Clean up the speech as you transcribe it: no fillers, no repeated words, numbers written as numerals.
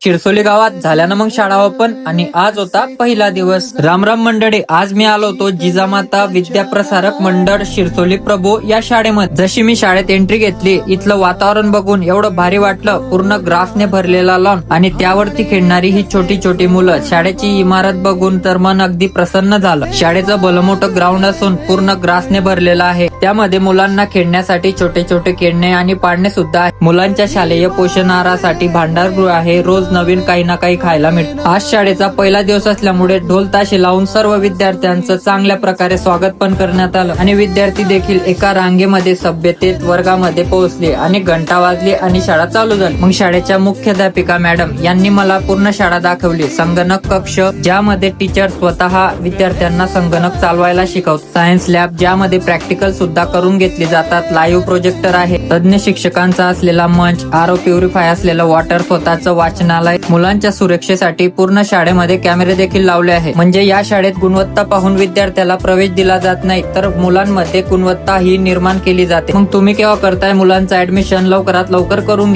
शिरसोली गावात झाल्यानं मग शाळा ओपन आणि आज होता पहिला दिवस। रामराम मंडळी, आज मी आलो होतो जिजामाता विद्याप्रसारक मंडळ शिरसोली प्रभू या शाळेमध्ये। जशी मी शाळेत एंट्री घेतली, इथलं वातावरण बघून एवढं भारी वाटलं। पूर्ण ग्रासने भरलेला लॉन आणि त्यावरती खेळणारी ही छोटी छोटी मुलं। शाळेची इमारत बघून तर मन अगदी प्रसन्न झालं। शाळेचं भलं मोठं ग्राउंड असून पूर्ण ग्रासने भरलेलं आहे। त्यामध्ये मुलांना खेळण्यासाठी छोटे छोटे खेळणे आणि पाळणे सुद्धा आहे। मुलांच्या शालेय पोषण आहारासाठी भांडारगृह आहे। रोज नवीन काही ना काही खायला मिळतं। आज शाळेचा पहिला दिवस असल्यामुळे ढोल ताशे लावून सर्व विद्यार्थ्यांचं चांगल्या प्रकारे स्वागत पण करण्यात आलं आणि विद्यार्थी देखील एका रांगेमध्ये सभ्यतेत वर्गामध्ये पोहोचले आणि घंटा वाजली आणि शाळा चालू झाली। मग शाळेच्या मुख्याध्यापिका मॅडम यांनी मला पूर्ण शाळा दाखवली। संगणक कक्ष ज्यामध्ये टीचर स्वतः विद्यार्थ्यांना संगणक चालवायला शिकवतात। सायन्स लॅब ज्यामध्ये प्रॅक्टिकल सुद्धा करून घेतले जातात। लाईव्ह प्रोजेक्टर आहे। तज्ञ शिक्षकांचा असलेला मंच, आरओ प्युरिफाय असलेलं वॉटर, स्वतःचं वाचनालय। मुलांच्या सुरक्षेसाठी पूर्ण शाळेमध्ये कॅमेरे देखील लावले आहे। म्हणजे या शाळेत गुणवत्ता पाहून विद्यार्थ्याला प्रवेश दिला जात नाही, तर मुलांमध्ये गुणवत्ता ही निर्माण केली जाते। मग तुम्ही केव्हा करताय मुलांचं ऍडमिशन? लवकरात लवकर करून घ्या।